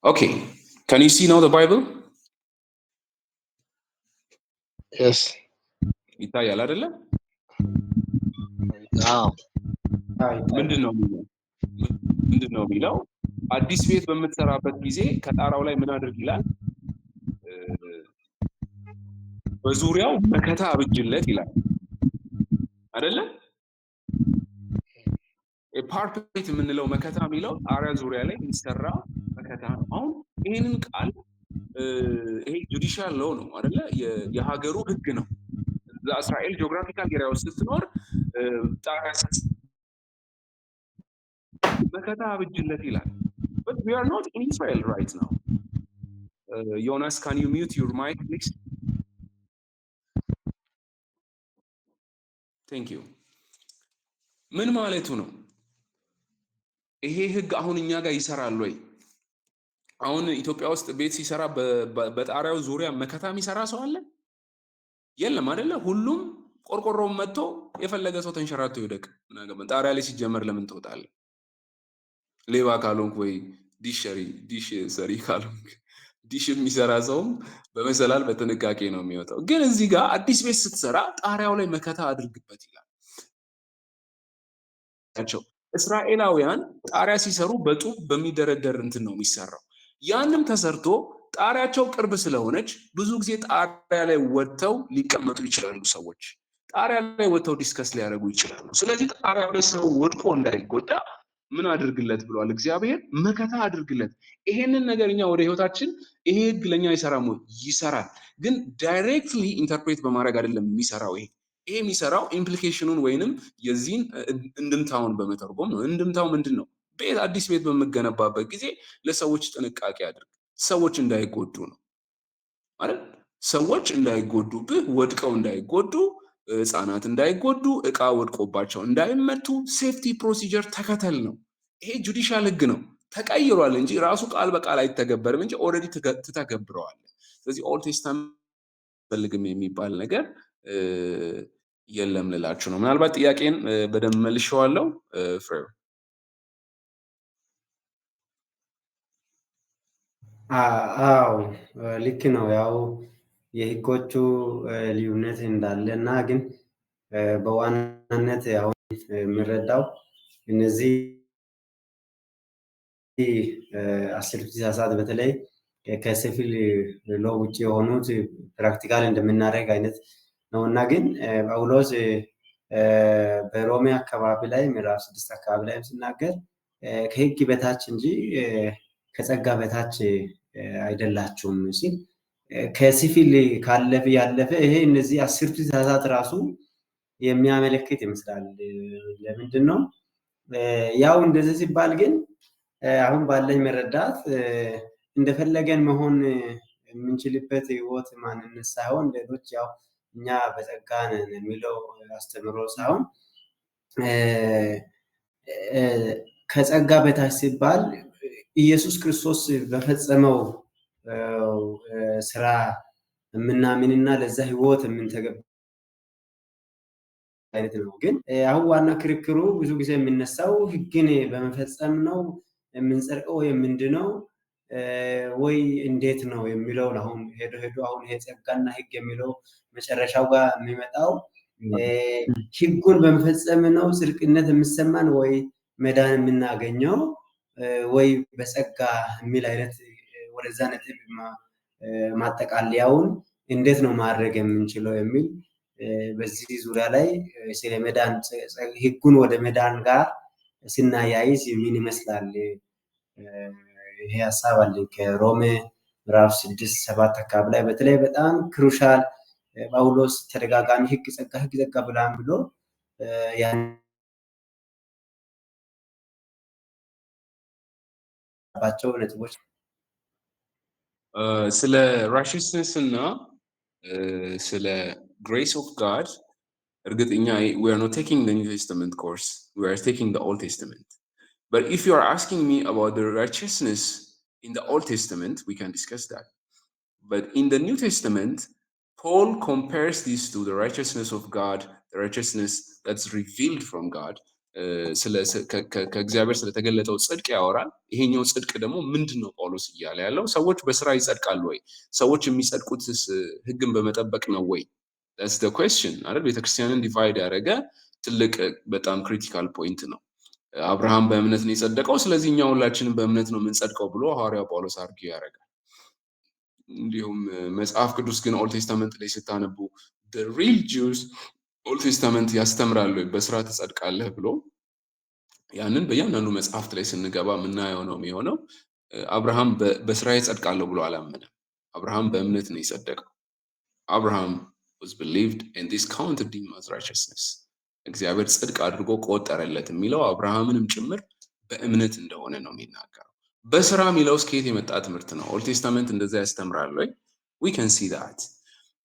Okay, can you see now the Bible? Yes. ይታያል አይደለ? አዎ ምንድን ነው የሚለው? ምንድን ነው የሚለው? አዲስ ቤት በምትሰራበት ጊዜ ከጣራው ላይ ምን አድርግ ይላል? በዙሪያው መከታ አብጅለት ይላል አይደለ? ፓርፔት የምንለው መከታ የሚለው ጣሪያ ዙሪያ ላይ የሚሰራ መከታ ነው። አሁን ይህንን ቃል ይሄ ጁዲሻል ሎው ነው አይደለ? የሀገሩ ህግ ነው። እስራኤል ጂኦግራፊካል ኤሪያ ውስጥ ስትኖር ጣሪያ መከታ አብጅለት ይላል። but we are not in Israel right now. Jonas, can you mute your mic please? Thank you. ምን ማለቱ ነው? ይሄ ህግ አሁን እኛ ጋር ይሰራል ወይ? አሁን ኢትዮጵያ ውስጥ ቤት ሲሰራ በጣሪያው ዙሪያ መከታ የሚሰራ ሰው አለ? የለም አይደለ? ሁሉም ቆርቆሮውን መጥቶ የፈለገ ሰው ተንሸራቶ ይወደቅ። ጣሪያ ላይ ሲጀመር ለምን ትወጣለህ? ሌባ ካልሆንክ ወይ ዲሽ ሰሪ ካልሆንክ ዲሽ የሚሰራ ሰውም በመሰላል በጥንቃቄ ነው የሚወጣው። ግን እዚህ ጋር አዲስ ቤት ስትሰራ ጣሪያው ላይ መከታ አድርግበት ይላል። እስራኤላውያን ጣሪያ ሲሰሩ በጡብ በሚደረደር እንትን ነው የሚሰራው። ያንም ተሰርቶ ጣሪያቸው ቅርብ ስለሆነች ብዙ ጊዜ ጣሪያ ላይ ወጥተው ሊቀመጡ ይችላሉ። ሰዎች ጣሪያ ላይ ወጥተው ዲስከስ ሊያደርጉ ይችላሉ። ስለዚህ ጣሪያው ላይ ሰው ወድቆ እንዳይጎዳ ምን አድርግለት ብሏል እግዚአብሔር? መከታ አድርግለት። ይሄንን ነገር እኛ ወደ ህይወታችን ይሄ ህግ ለኛ አይሰራም ወይ? ይሰራል። ግን ዳይሬክትሊ ኢንተርፕሬት በማድረግ አይደለም የሚሰራው። ይሄ የሚሰራው ኢምፕሊኬሽኑን ወይንም የዚህን እንድምታውን በመተርጎም ነው። እንድምታው ምንድን ነው? ቤት አዲስ ቤት በምገነባበት ጊዜ ለሰዎች ጥንቃቄ አድርግ፣ ሰዎች እንዳይጎዱ ነው አይደል? ሰዎች እንዳይጎዱብህ፣ ወድቀው እንዳይጎዱ፣ ህፃናት እንዳይጎዱ፣ እቃ ወድቆባቸው እንዳይመቱ ሴፍቲ ፕሮሲጀር ተከተል ነው። ይሄ ጁዲሻል ህግ ነው። ተቀይሯል እንጂ ራሱ ቃል በቃል አይተገበርም እንጂ ኦልሬዲ ትተገብረዋል። ስለዚህ ኦልድ ቴስታመንት ፈልግም የሚባል ነገር የለም ልላችሁ ነው። ምናልባት ጥያቄን በደንብ መልሼዋለሁ። ፍሬው አዎ ልክ ነው። ያው የህጎቹ ልዩነት እንዳለ እና ግን በዋናነት አሁን የምረዳው እነዚህ አስርቱ ትእዛዛት በተለይ ከሲቪል ሎ ውጭ የሆኑት ፕራክቲካል እንደምናደርግ አይነት ነው እና ግን ጳውሎስ በሮሜ አካባቢ ላይ ምዕራፍ 6 አካባቢ ላይ ሲናገር ከህግ በታች እንጂ ከጸጋ በታች አይደላችሁም ሲል ከሲቪል ካለፈ ያለፈ ይሄ እነዚህ አስርቱ ትእዛዛት ራሱ የሚያመለክት ይመስላል። ለምንድን ነው ያው እንደዚህ ሲባል ግን አሁን ባለኝ መረዳት እንደፈለገን መሆን የምንችልበት ህይወት ማንነት ሳይሆን ሌሎች ያው እኛ በጸጋ ነን የሚለው አስተምሮ ሳይሆን ከጸጋ በታች ሲባል ኢየሱስ ክርስቶስ በፈጸመው ስራ የምናምንና ለዛ ህይወት የምንተገብ አይነት ነው። ግን አሁን ዋና ክርክሩ ብዙ ጊዜ የሚነሳው ህግን በመፈጸም ነው የምንጸድቀው ወይ ምንድነው ወይ እንዴት ነው የሚለውን አሁን ሄዶ አሁን ይሄ ጸጋና ህግ የሚለው መጨረሻው ጋር የሚመጣው ህጉን በመፈጸም ነው ጽድቅነት የሚሰማን ወይ መዳን የምናገኘው ወይ በጸጋ የሚል አይነት ወደዛ ነጥብ ማጠቃለያውን እንዴት ነው ማድረግ የምንችለው የሚል በዚህ ዙሪያ ላይ ስለ መዳን ህጉን ወደ መዳን ጋር ስናያይዝ ምን ይመስላል? ይሄ ሀሳብ አለ ከሮሜ ምዕራፍ 6-7 አካባቢ ላይ በተለይ በጣም ክሩሻል ጳውሎስ ተደጋጋሚ ህግ ጸጋ ብላም ብሎ ያባቸው ነጥቦች ስለ righteousness እና ስለ grace of God እርግጠኛ we are not taking the New Testament course, we are taking the Old Testament. But if you are asking me about the righteousness in the Old Testament, we can discuss that. But in the New Testament, Paul compares this to the righteousness of God, the righteousness that's revealed from God, ከእግዚአብሔር ስለተገለጠው ጽድቅ ያወራል። ይሄኛው ጽድቅ ደግሞ ምንድን ነው ጳውሎስ እያለ ያለው? ሰዎች በስራ ይጸድቃሉ ወይ? ሰዎች የሚጸድቁትስ ህግን በመጠበቅ ነው ወይ? that's the question አይደል? ቤተክርስቲያንን ዲቫይድ ያደረገ ትልቅ በጣም ክሪቲካል ፖይንት ነው። አብርሃም በእምነት ነው የጸደቀው፣ ስለዚህ እኛ ሁላችንም በእምነት ነው የምንጸድቀው ብሎ ሐዋርያው ጳውሎስ አርጊው ያደርጋል። እንዲሁም መጽሐፍ ቅዱስ ግን ኦልድ ቴስታመንት ላይ ስታነቡ the real Jews ኦልድ ቴስታመንት ያስተምራሉ በስራ ትጸድቃለህ ብሎ ያንን በእያንዳንዱ መጽሐፍት ላይ ስንገባ የምናየው ነው የሚሆነው። አብርሃም በስራ ይጸድቃለሁ ብሎ አላመነም። አብርሃም በእምነት ነው የጸደቀው። አብርሃም was believed and this counted him as righteousness እግዚአብሔር ጽድቅ አድርጎ ቆጠረለት የሚለው አብርሃምንም ጭምር በእምነት እንደሆነ ነው የሚናገረው። በስራ የሚለው ከየት የመጣ ትምህርት ነው? ኦልድ ቴስታመንት እንደዛ ያስተምራል ወይ? we can see that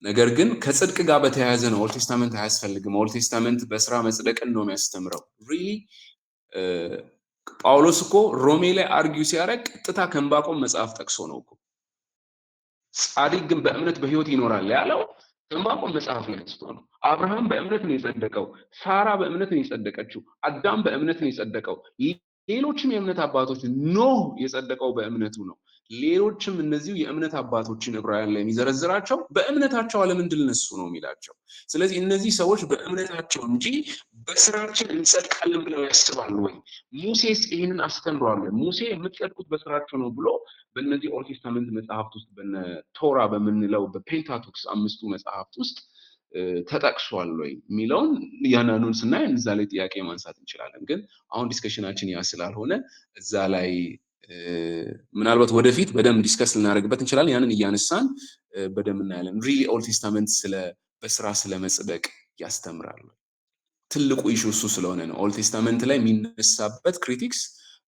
ነገር ግን ከጽድቅ ጋር በተያያዘ ነው። ኦልድ ቴስታመንት አያስፈልግም። ኦልድ ቴስታመንት በስራ መጽደቅን ነው የሚያስተምረው። ሪሊ ጳውሎስ እኮ ሮሜ ላይ አርጊው ሲያደርግ ቀጥታ ከዕንባቆም መጽሐፍ ጠቅሶ ነው እኮ ጻድቅ ግን በእምነት በህይወት ይኖራል ያለው ዕንባቆም መጽሐፍ ላይ ተጽፎ ነው። አብርሃም በእምነት ነው የጸደቀው። ሳራ በእምነት ነው የጸደቀችው። አዳም በእምነት ነው የጸደቀው። ሌሎችም የእምነት አባቶች ኖህ የጸደቀው በእምነቱ ነው። ሌሎችም እነዚሁ የእምነት አባቶችን ዕብራውያን ላይ የሚዘረዝራቸው በእምነታቸው ዓለምን ድል ነሱ ነው የሚላቸው። ስለዚህ እነዚህ ሰዎች በእምነታቸው እንጂ በስራችን እንጸድቃለን ብለው ያስባሉ ወይ? ሙሴስ ይህንን አስተምሯል? ሙሴ የምትጸድቁት በስራቸው ነው ብሎ በእነዚህ ኦልድ ቴስታመንት መጽሐፍት ውስጥ በነ ቶራ በምንለው በፔንታቱክስ አምስቱ መጽሐፍት ውስጥ ተጠቅሷል ወይ የሚለውን ያንኑን ስናይ እዛ ላይ ጥያቄ ማንሳት እንችላለን። ግን አሁን ዲስከሽናችን ያ ስላልሆነ እዛ ላይ ምናልባት ወደፊት በደንብ ዲስከስ ልናደርግበት እንችላለን። ያንን እያነሳን በደንብ እናያለን። ሪሊ ኦልድ ቴስታመንት በስራ ስለመጽደቅ ያስተምራል? ትልቁ ኢሹ እሱ ስለሆነ ነው። ኦልድ ቴስታመንት ላይ የሚነሳበት ክሪቲክስ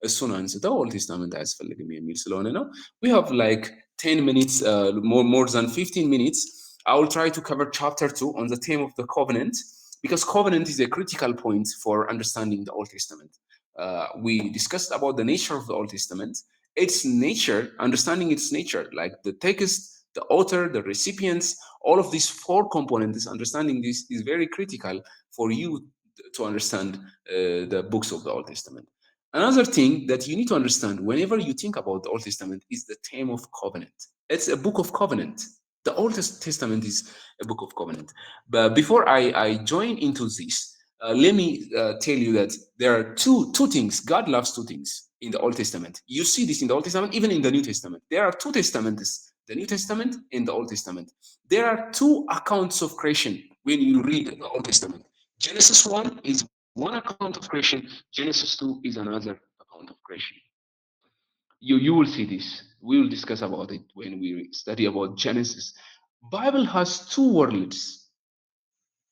እሱን አንስተው ኦልድ ቴስታመንት አያስፈልግም የሚል ስለሆነ ነው። we have like 10 minutes more than 15 minutes. I will try to cover chapter 2 on the theme of the covenant because covenant is a critical point for understanding the Old Testament. We discussed about the nature of the Old Testament, its nature, understanding its nature, like the text, the author, the recipients, all of these four components. Understanding this is very critical for you to understand the books of the Old Testament. Another thing that you need to understand whenever you think about the Old Testament is the theme of covenant. It's a book of covenant. The Old Testament is a book of covenant. But before I join into this, let me tell you that there are two things. God loves two things in the Old Testament. You see this in the Old Testament, even in the New Testament. There are two testaments, the New Testament and the Old Testament. There are two accounts of creation when you read the Old Testament. Genesis 1 is one account of creation. Genesis 2 is another account of creation. You will see this. We will discuss about it when we study about Genesis. Bible has two worlds.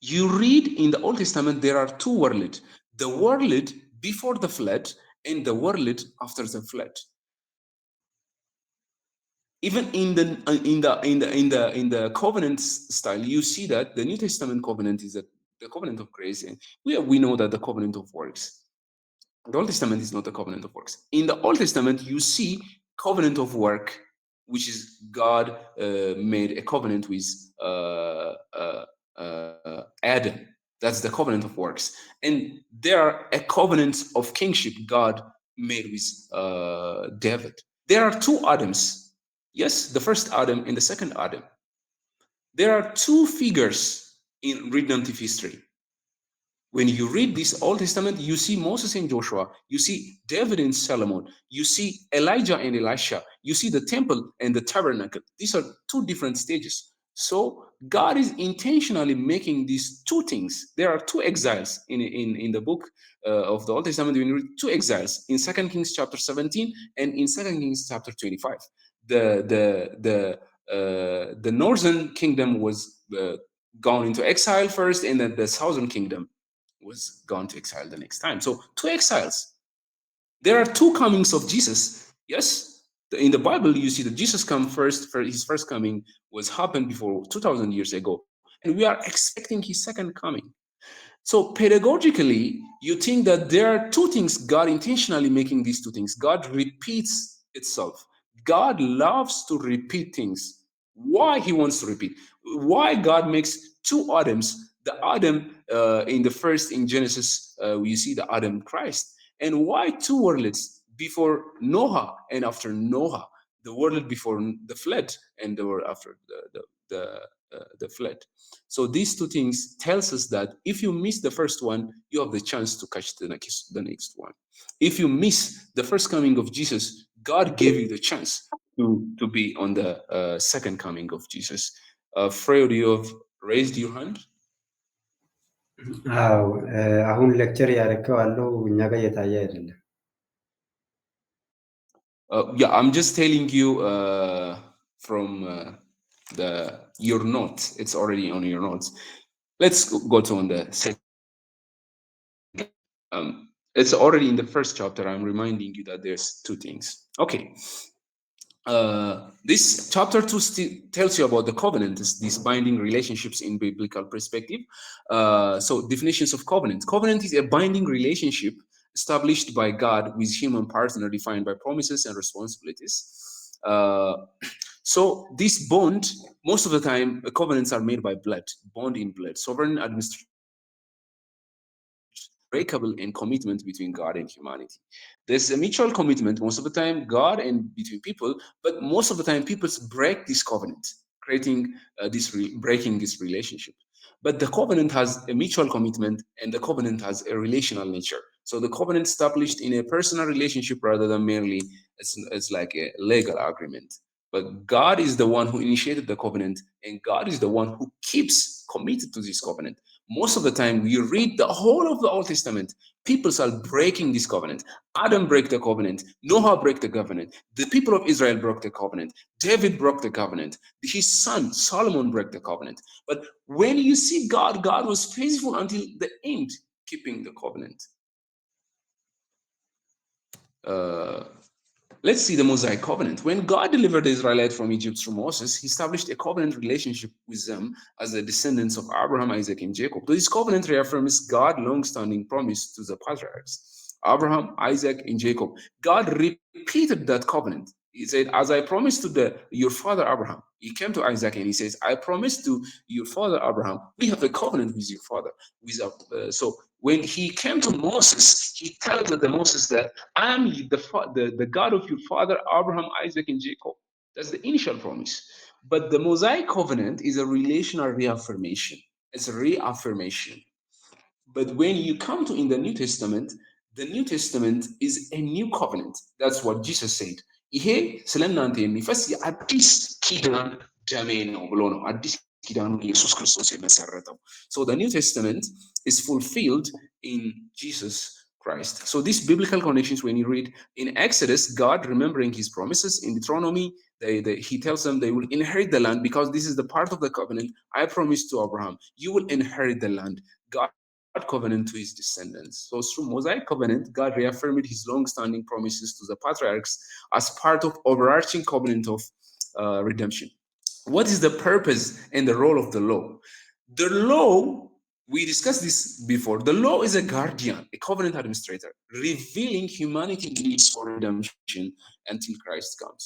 You read in the Old Testament there are two worlds: the world before the flood and the world after the flood. Even in the covenant style, you see that the New Testament covenant is the covenant of grace, and we know that the covenant of works. The Old Testament is not a covenant of works. In the Old Testament, you see covenant of work, which is God made a covenant with Adam. That's the covenant of works. And there are a covenant of kingship God made with David. There are two Adams. Yes, the first Adam and the second Adam. There are two figures in redemptive history. When you read this Old Testament, you see Moses and Joshua, you see David and Solomon, you see Elijah and Elisha, you see the temple and the tabernacle. These are two different stages. So God is intentionally making these two things. There are two exiles in the book of the Old Testament. When you read two exiles in 2 Kings chapter 17 and in 2 Kings chapter 25. The northern kingdom was gone into exile first, and then the southern kingdom was gone to exile the next time. So two exiles. There are two comings of Jesus. Yes, in the Bible you see that Jesus come first. His first coming was happened before 2,000 years ago, and we are expecting his second coming. So pedagogically, you think that there are two things God intentionally making these two things. God repeats itself. God loves to repeat things. Why he wants to repeat? Why God makes two Adams The Adam in Genesis, you see the Adam Christ. And why two worlds before Noah and after Noah? The world before the flood and the world after the flood. So these two things tells us that if you miss the first one, you have the chance to catch the next one. If you miss the first coming of Jesus, God gave you the chance to be on the second coming of Jesus. Freud, you have raised your hand. አዎ አሁን ሌክቸር ያደረከው አለው እኛ ጋር እየታየ አይደለም። Yeah, I'm just telling you from your note. It's already on your notes. Let's go to on the second. It's already in the first chapter. I'm reminding you that there's two things. Okay. This chapter 2 tells you about the covenant, these binding relationships in biblical perspective. So definitions of covenant. Covenant is a binding relationship established by God with human partner defined by promises and responsibilities. So this bond, most of the time, covenants are made by blood, bond in blood, sovereign administration, breakable in commitment between God and humanity. There's a mutual commitment most of the time, God and between people, but most of the time people break this covenant, creating breaking this relationship. But the covenant has a mutual commitment and the covenant has a relational nature. So the covenant established in a personal relationship rather than merely it's like a legal agreement. But God is the one who initiated the covenant, and God is the one who keeps committed to this covenant. Most of the time, you read the whole of the Old Testament, people are breaking this covenant. Adam broke the covenant. Noah broke the covenant. The people of Israel broke the covenant. David broke the covenant. His son Solomon broke the covenant. But when you see God, God was faithful until the end, keeping the covenant. Let's see the Mosaic covenant. When God delivered the Israelites from Egypt through Moses, he established a covenant relationship with them as the descendants of Abraham, Isaac, and Jacob. This covenant reaffirms God's long-standing promise to the patriarchs, Abraham, Isaac, and Jacob. God repeated that covenant. He said, as I promised to your father Abraham. He came to Isaac and he says, I promised to your father Abraham. We have a covenant with your father. So when he came to Moses, he tells Moses that I am the God of your father Abraham, Isaac, and Jacob. That's the initial promise. But the Mosaic covenant is a relational reaffirmation. It's a reaffirmation. But when you come to in the New Testament is a new covenant. That's what Jesus said. ይሄ ስለ እናንተ የሚፈስ የአዲስ ኪዳን ደሜ ነው ብሎ ነው አዲስ ኪዳኑን ኢየሱስ ክርስቶስ የመሰረተው። So the New Testament is fulfilled in Jesus Christ. So these biblical connections, when you read in Exodus, God remembering his promises. In Deuteronomy, he tells them they will inherit the land because this is the part of the covenant I promised to Abraham. You will inherit the land. God covenant to his descendants. So through Mosaic covenant, God reaffirmed his long-standing promises to the patriarchs as part of overarching covenant of redemption. What is the purpose and the role of the law? The law, we discussed this before. The law is a guardian, a covenant administrator, revealing humanity's needs for redemption until Christ comes.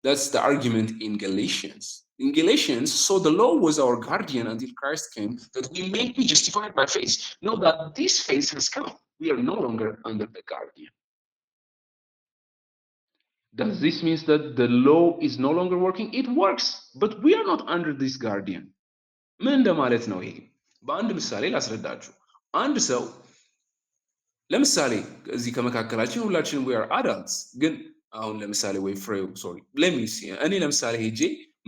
That's the argument in Galatians. In Galatians, so the law was our guardian until Christ came, that we may be justified by faith. Know that this faith has come. We are no longer under the guardian. Does this mean that the law is no longer working? It works, but we are not under this guardian. ምን እንደማለት ነው ይሄ? በአንድ ምሳሌ ላስረዳችሁ። አንድ ሰው ለምሳሌ እዚህ ከመካከላችን ሁላችንም we are adults ግን አሁን ለምሳሌ ወይ ፍሬው ሶሪ ለሚስ እኔ ለምሳሌ ሄጄ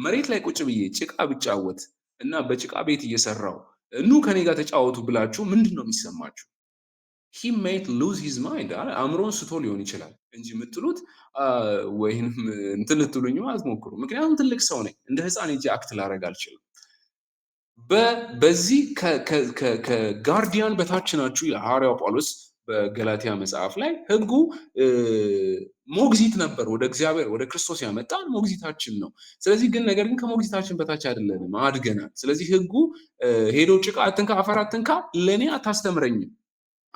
መሬት ላይ ቁጭ ብዬ ጭቃ ብጫወት እና በጭቃ ቤት እየሰራው ኑ ከኔ ጋር ተጫወቱ ብላችሁ ምንድን ነው የሚሰማችሁ? he might lose his mind አእምሮን ስቶ ሊሆን ይችላል እንጂ የምትሉት ወይም እንትን ልትሉኝ አትሞክሩ። ምክንያቱም ትልቅ ሰው ነኝ፣ እንደ ህፃን ሄጄ አክት ላደርግ አልችልም። በዚህ ከጋርዲያን በታች ናችሁ ይላል ሐዋርያው ጳውሎስ በገላትያ መጽሐፍ ላይ። ህጉ ሞግዚት ነበር፣ ወደ እግዚአብሔር ወደ ክርስቶስ ያመጣን ሞግዚታችን ነው። ስለዚህ ግን ነገር ግን ከሞግዚታችን በታች አይደለንም፣ አድገናል። ስለዚህ ህጉ ሄዶ ጭቃ አትንካ፣ አፈር አትንካ ለኔ አታስተምረኝም።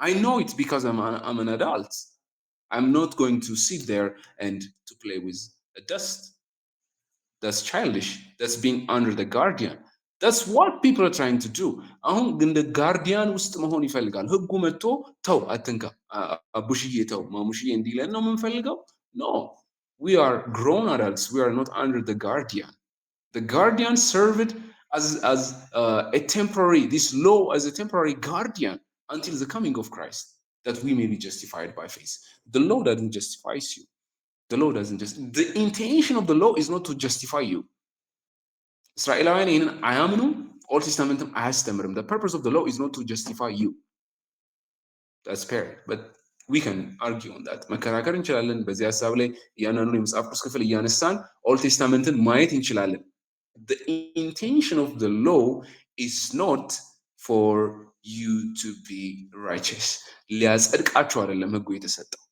I know it because I'm an adult. I'm not going to sit there and to play with dust. That's childish. That's being under the guardian. That's what people are trying to do. አሁን ግን እንደ ጋርዲያን ውስጥ መሆን ይፈልጋል። ህጉ መጥቶ ተው አትንካ፣ አቡሽዬ ተው፣ ማሙሽዬ እንዲለን ነው የምንፈልገው? No, we are grown adults. We are not under the guardian. The guardian served as a temporary, this law as a temporary guardian until the coming of Christ, that we may be justified by faith. The law doesn't justify you. The law doesn't just. The intention of the law is not to justify you. እስራኤላውያን ይህንን አያምኑም። ኦልድ ቴስታመንትም አያስተምርም። The purpose of the law is not to justify you. That's fair, but we can argue on that. መከራከር እንችላለን በዚህ ሀሳብ ላይ እያንዳንዱን የመጽሐፍ ቅዱስ ክፍል እያነሳን ኦልድ ቴስታመንትን ማየት እንችላለን። The intention of the law is not for you to be righteous. ሊያጸድቃችሁ አይደለም ህጉ የተሰጠው።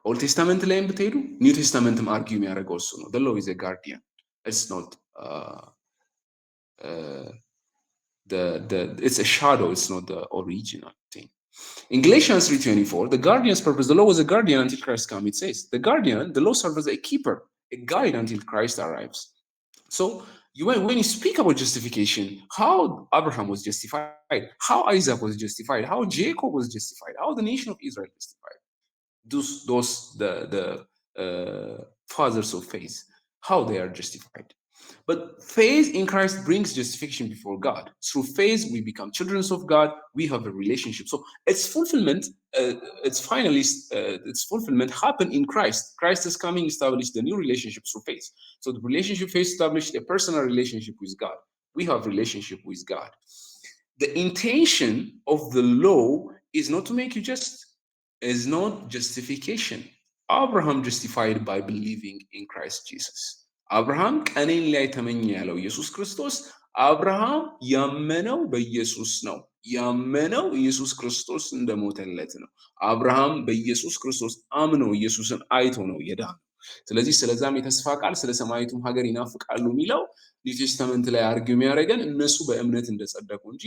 ኦልድ ቴስታመንት ላይም ብትሄዱ ኒው ቴስታመንትም አርጊው የሚያደርገው እሱ ነው። The law is a guardian. It's not it's a shadow, it's not the original thing. In Galatians 3:24, the guardian's purpose, the law was a guardian until Christ comes, it says. The guardian, the law serves as a keeper, a guide until Christ arrives. So when you speak about justification, how Abraham was justified, how Isaac was justified, how Jacob was justified, how the nation of Israel was justified, those the fathers of faith, how they are justified. But faith in Christ brings justification before God. Through faith, we become children of God. We have a relationship. So its fulfillment, its fulfillment happened in Christ. Christ is coming, established the new relationship through faith. So the relationship faith established a personal relationship with God. We have relationship with God. The intention of the law is not to make you just, is not justification. Abraham justified by believing in Christ Jesus. አብርሃም ቀኔን ላይ ተመኘ ያለው ኢየሱስ ክርስቶስ አብርሃም ያመነው በኢየሱስ ነው። ያመነው ኢየሱስ ክርስቶስ እንደሞተለት ነው። አብርሃም በኢየሱስ ክርስቶስ አምኖ ኢየሱስን አይቶ ነው የዳነው። ስለዚህ ስለዛም የተስፋ ቃል ስለ ሰማያዊቱም ሀገር ይናፍቃሉ የሚለው ኒው ቴስታመንት ላይ አርጊው የሚያደርገን እነሱ በእምነት እንደጸደቁ እንጂ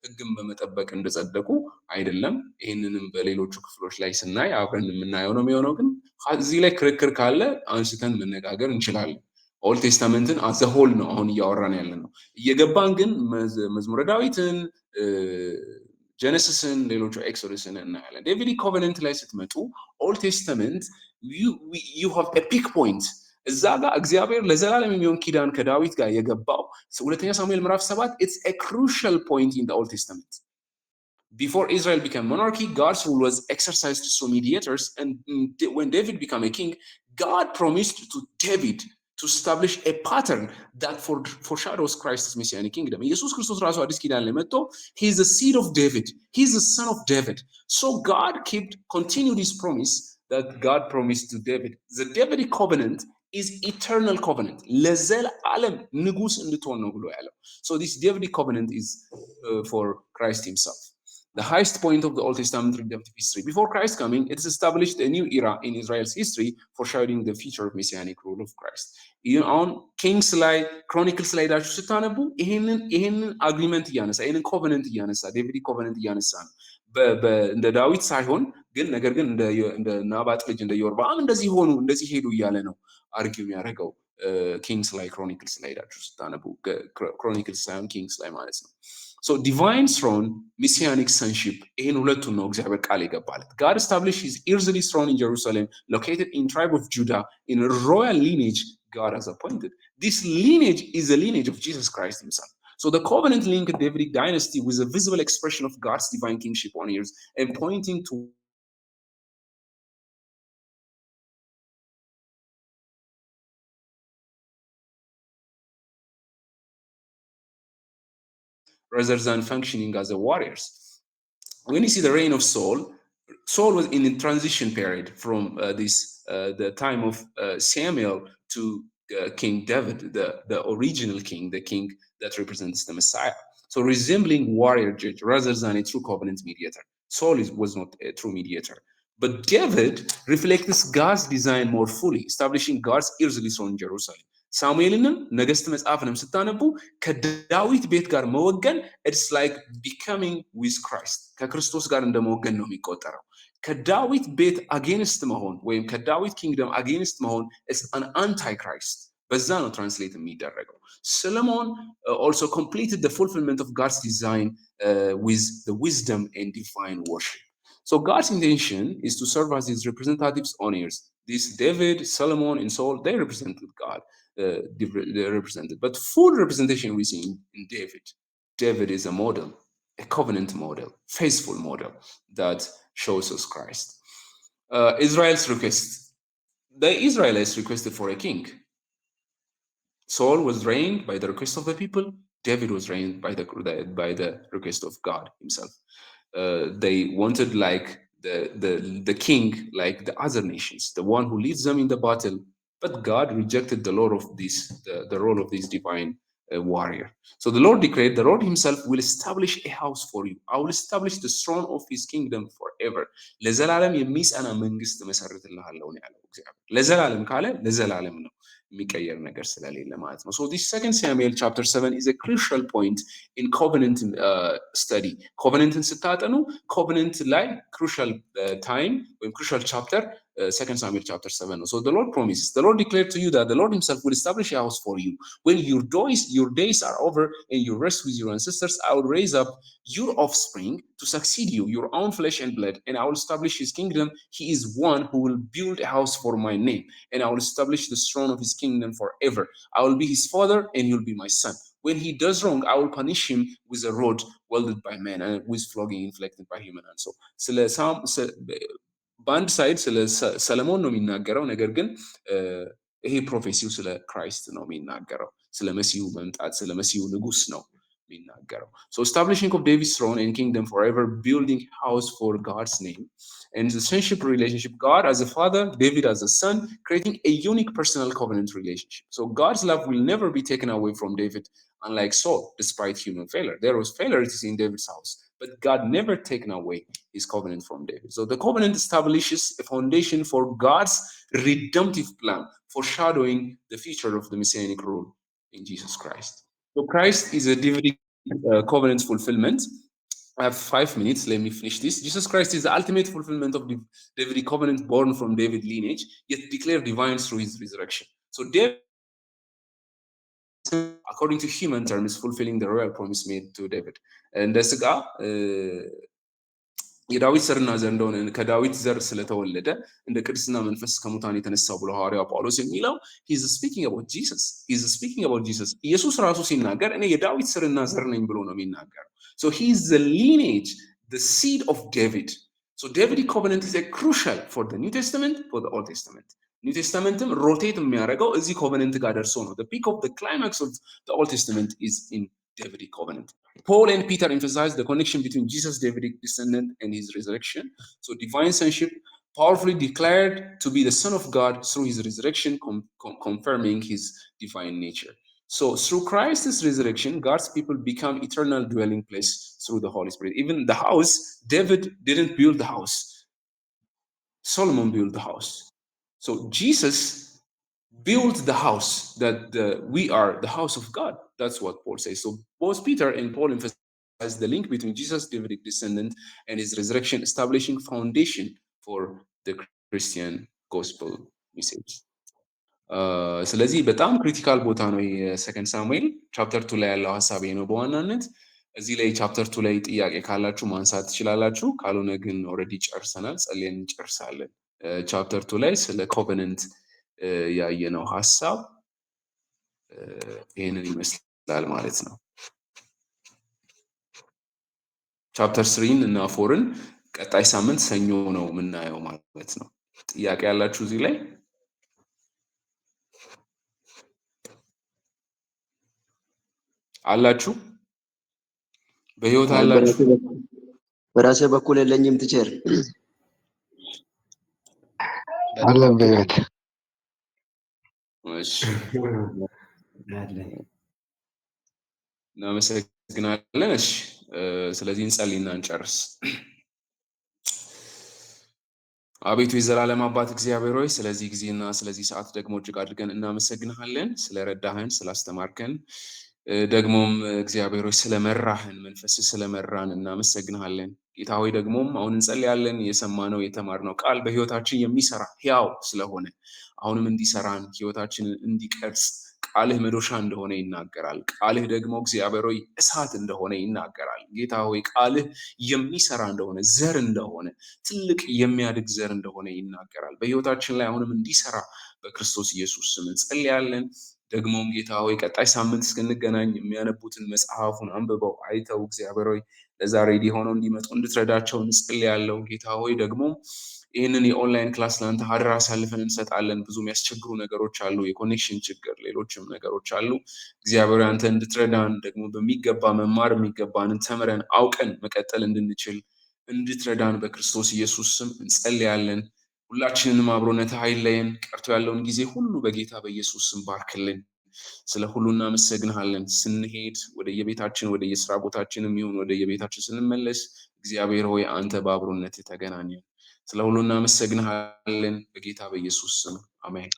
ህግን በመጠበቅ እንደጸደቁ አይደለም። ይህንንም በሌሎቹ ክፍሎች ላይ ስናይ አብረን የምናየው ነው የሚሆነው። ግን እዚህ ላይ ክርክር ካለ አንስተን መነጋገር እንችላለን። ኦልድ ቴስታመንትን አዘ ሆል ነው አሁን እያወራን ያለ ነው። እየገባን ግን መዝሙረ ዳዊትን፣ ጀነሲስን፣ ሌሎቹ ኤክሶደስን እናያለን። ዴቪድ ኮቨነንት ላይ ስትመጡ ኦልድ ቴስታመንት you have a peak point። እዛ ጋር እግዚአብሔር ለዘላለም የሚሆን ኪዳን ከዳዊት ጋር የገባው ሁለተኛ ሳሙኤል ምዕራፍ 7 it's a crucial point in the Old Testament. Before Israel became monarchy, God's rule was exercised through mediators, and when David became a king, God promised to David to establish a pattern that foreshadows Christ's messianic kingdom. ኢየሱስ ክርስቶስ ራሱ አዲስ ኪዳን ላይ መጥቶ he is the seed of David, he is the son of David. So God continued his promise that God promised to David. The Davidic covenant is eternal covenant. ለዘላለም ንጉስ እንድትሆን ነው ብሎ ያለው። So this Davidic covenant is for Christ himself. The highest point of the Old Testament redemptive history. Before Christ coming, it has established a new era in Israel's history, foreshadowing the future of messianic rule of Christ. On Kings ላይ Chronicles ላይ ዳችሁ ስታነቡ ይሄንን አግሪመንት እያነሳ ይሄንን ኮቨነንት እያነሳ ዴቪድ ኮቨነንት እያነሳ ነው። እንደ ዳዊት ሳይሆን ግን ነገር ግን እንደ ናባጥ ልጅ እንደ ዮርብዓም እንደዚህ ሆኑ እንደዚህ ሄዱ እያለ ነው አርጊው የሚያደርገው። ኪንግስ ላይ ክሮኒክልስ ላይ ዳችሁ ስታነቡ ክሮኒክልስ ሳይሆን ኪንግስ ላይ ማለት ነው። So divine throne, messianic sonship, ይሄን ሁለቱን ነው እግዚአብሔር ቃል የገባለት። God established his earthly throne in Jerusalem, located in tribe of Judah, in a royal lineage God has appointed. This lineage is the lineage of Jesus Christ himself. So the covenant linked Davidic dynasty was a visible expression of God's divine kingship on earth and pointing to rather than functioning as a warriors. When you see the reign of Saul was in a transition period from the time of Samuel to King David, the original king, the king that represents the Messiah. So resembling warrior judge rather than a true covenant mediator. Saul was not a true mediator. But David reflects God's design more fully, establishing God's earthly throne in Jerusalem. ሳሙኤልንም ነገስት መጽሐፍንም ስታነቡ ከዳዊት ቤት ጋር መወገን it's like becoming with Christ ከክርስቶስ ጋር እንደመወገን ነው የሚቆጠረው። ከዳዊት ቤት አጌንስት መሆን ወይም ከዳዊት ኪንግደም አጌንስት መሆን is an antichrist. በዛ ነው ትራንስሌት የሚደረገው። Solomon also completed the fulfillment of God's design with the wisdom and divine worship. So God's intention is to serve as his representatives on earth. This David, Solomon, and Saul, they represented God. They represented, but full representation we see in David. David is a model, a covenant model, faithful model that shows us Christ. Israel's request. The Israelites requested for a king. Saul was reigned by the request of the people. David was reigned by the request of God himself. They wanted like the king, like the other nations, the one who leads them in the battle. But God rejected the role of this divine warrior. So the Lord declared, the Lord himself will establish a house for you. I will establish the throne of his kingdom forever. ለዘላለም የሚጸና መንግስት መሰርትልሃለሁ ነው ያለው እግዚአብሔር። ለዘላለም ካለ ለዘላለም ነው። የሚቀየር ነገር ስለሌለ ማለት ነው። So this 2 Samuel chapter 7 is a crucial point in covenant study. Covenanትን ስታጠኑ covenant ላይ crucial time ወይም crucial chapter 2 Samuel chapter 7 ነው. So the Lord promises, the Lord declared to you that the Lord himself will establish a house for you. When your days are over and you rest with your ancestors, I will raise up your offspring to succeed you, your own flesh and blood, and I will establish his kingdom. He is one who will build a house for my name, and I will establish the throne of his kingdom forever. I will be his father, and he will be my son. When he does wrong, I will punish him with a rod wielded by man and with flogging inflicted by human hands. So በአንድ ሳይድ ስለ ሰለሞን ነው የሚናገረው፣ ነገር ግን ይሄ ፕሮፌሲው ስለ ክራይስት ነው የሚናገረው፣ ስለ መሲሁ መምጣት፣ ስለ መሲሁ ንጉስ ነው የሚናገረው። So establishing of David's throne and kingdom forever, building house for God's name, and the sonship relationship, God as a father, David as a son, creating a unique personal covenant relationship. So God's love will never be taken away from David, unlike Saul, despite human failure. There was failure in David's house, but God never taken away his covenant from David. So the covenant establishes a foundation for God's redemptive plan, foreshadowing the future of the messianic rule in Jesus Christ. So Christ is a Davidic covenant fulfillment. I have 5 minutes. Let me finish this. Jesus Christ is the ultimate fulfillment of the Davidic covenant, born from David lineage, yet declared divine through his resurrection. So David, according to human terms, is fulfilling the royal promise made to David. And that's the God. የዳዊት ዘርና ዘር እንደሆነ ከዳዊት ዘር ስለተወለደ እንደ ቅድስና መንፈስ ከሙታን የተነሳው ብሎ ሐዋርያው ጳውሎስ የሚለው he's speaking about Jesus ኢየሱስ ራሱ ሲናገር እኔ የዳዊት ዘርና ዘር ነኝ ብሎ ነው የሚናገረው. So he is the lineage, the seed of David. So Davidic covenant is a crucial for the New Testament, for the Old Testament. New Testamenትም ሮቴት የሚያደርገው እዚህ ኮቨነንት ጋር ደርሶ ነው. The peak of the climax of the Old Testament is in Davidic covenant. Paul and Peter emphasize the connection between Jesus' Davidic descendant and his resurrection. So divine sonship, powerfully declared to be the Son of God through his resurrection, confirming his divine nature. So through Christ's resurrection, God's people become eternal dwelling place through the Holy Spirit. Even the house, David didn't build the house. Solomon built the house. So Jesus built the house that we are the house of God. That's what Paul says. So both Peter and Paul emphasize the link between Jesus' Davidic descendant and his resurrection, establishing foundation for the Christian gospel message. ስለዚህ በጣም ክሪቲካል ቦታ ነው የሰከንድ ሳሙኤል ቻፕተር 2 ላይ ያለው ሐሳቤ ነው በዋናነት። እዚህ ላይ ቻፕተር 2 ላይ ጥያቄ ካላችሁ ማንሳት ትችላላችሁ፣ ካልሆነ ግን ኦልሬዲ ጨርሰናል፣ ጸልየን እንጨርሳለን። ቻፕተር 2 ላይ ስለ ኮቨነንት ያየነው ሐሳብ ይሄንን ይመስላል ማለት ነው። ቻፕተር 3 እና 4ን ቀጣይ ሳምንት ሰኞ ነው የምናየው ማለት ነው። ጥያቄ ያላችሁ እዚህ ላይ? አላችሁ? በህይወት አላችሁ? በራሴ በኩል የለኝም ቲቸር አለ በህይወት። እሺ እናመሰግናለን። እሺ ስለዚህ እንጸልይና እንጨርስ። አቤቱ የዘላለም አባት እግዚአብሔር ሆይ ስለዚህ ጊዜና ስለዚህ ሰዓት ደግሞ እጅግ አድርገን እናመሰግንሃለን። ስለረዳህን፣ ስላስተማርከን፣ ደግሞም እግዚአብሔር ሆይ ስለመራህን፣ መንፈስ ስለመራን እናመሰግንሃለን። ጌታ ሆይ ደግሞም አሁን እንጸልያለን የሰማነው የተማርነው ቃል በህይወታችን የሚሰራ ሕያው ስለሆነ አሁንም እንዲሰራን ህይወታችንን እንዲቀርጽ ቃልህ መዶሻ እንደሆነ ይናገራል። ቃልህ ደግሞ እግዚአብሔር ሆይ እሳት እንደሆነ ይናገራል። ጌታ ሆይ ቃልህ የሚሰራ እንደሆነ ዘር እንደሆነ ትልቅ የሚያድግ ዘር እንደሆነ ይናገራል። በህይወታችን ላይ አሁንም እንዲሰራ በክርስቶስ ኢየሱስ ስም እንጸልያለን። ደግሞም ጌታ ሆይ ቀጣይ ሳምንት እስክንገናኝ የሚያነቡትን መጽሐፉን አንብበው አይተው እግዚአብሔር ሆይ ለዛ ሬዲ ሆነው እንዲመጡ እንድትረዳቸው እንጸልያለሁ። ጌታ ሆይ ደግሞ ይህንን የኦንላይን ክላስ ለአንተ አደራ አሳልፈን እንሰጣለን። ብዙ የሚያስቸግሩ ነገሮች አሉ፣ የኮኔክሽን ችግር፣ ሌሎችም ነገሮች አሉ። እግዚአብሔር አንተ እንድትረዳን ደግሞ በሚገባ መማር የሚገባንን ተምረን አውቀን መቀጠል እንድንችል እንድትረዳን በክርስቶስ ኢየሱስ ስም እንጸልያለን። ሁላችንንም አብሮነት አይለየን። ቀርቶ ያለውን ጊዜ ሁሉ በጌታ በኢየሱስ ስም ባርክልን። ስለ ሁሉ እናመሰግንሃለን። ስንሄድ ወደ የቤታችን ወደ የስራ ቦታችንም ይሁን ወደ የቤታችን ስንመለስ እግዚአብሔር ሆይ አንተ በአብሮነት ተገናኘን። ስለ ሁሉ እናመሰግንሃለን በጌታ በኢየሱስ ስም አሜን።